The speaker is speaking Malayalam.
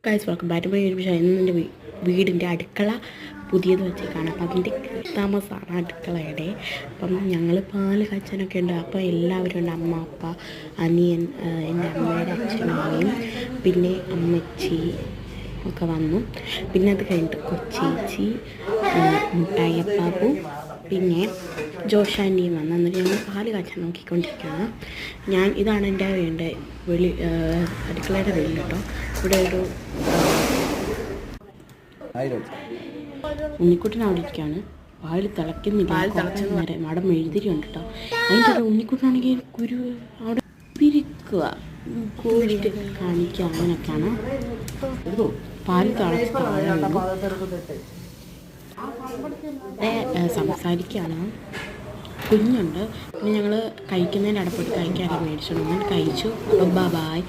Guys welcome back to my YouTube channel. ഇന്ന് എൻ്റെ വീടിൻ്റെ അടുക്കള പുതിയത് വെച്ചേക്കാണ്. അപ്പം അതിൻ്റെ താമസമാണ് അടുക്കളയുടെ. അപ്പം ഞങ്ങൾ പാല് കാച്ചാനൊക്കെ ഉണ്ട്. അപ്പോൾ എല്ലാവരും ഉണ്ട്. അമ്മ, അപ്പ, അനിയൻ, എൻ്റെ അമ്മയുടെ അച്ഛനമ്മയും പിന്നെ അമ്മച്ചി ഒക്കെ വന്നു. പിന്നെ അത് കഴിഞ്ഞിട്ട് കൊച്ചേച്ചി, മുട്ടായപ്പാപ്പു, പിന്നെ ജോഷാൻ്റെയും വന്നു. എന്നിട്ട് ഞങ്ങൾ പാല് കാച്ചാൻ നോക്കിക്കൊണ്ടിരിക്കുകയാണ്. ഇതാണ് എൻ്റെ അടുക്കളയുടെ വെളി കേട്ടോ. ഇവിടെ ഒരു ഉണ്ണിക്കുട്ടൻ അവിടെ ഇരിക്കുകയാണ്. പാല് തിളയ്ക്കുന്നില്ല. അവിടെ മെഴുതിരി ഉണ്ട് കേട്ടോ. അതിൻ്റെ അത് ഉണ്ണിക്കുട്ടനാണെങ്കിൽ കുരു അവിടെ പിരിക്കുക, കോഴിട്ട് കാണിക്കുക, അങ്ങനെയൊക്കെയാണ്. പാല് സംസാരിക്കുകയാണ്. കുഞ്ഞുണ്ട്. പിന്നെ ഞങ്ങൾ കഴിക്കുന്നതിൻ്റെ അടപ്പോട്ട് കഴിക്കാനൊക്കെ മേടിച്ചോണ്ട് കഴിച്ചു. ബൈ.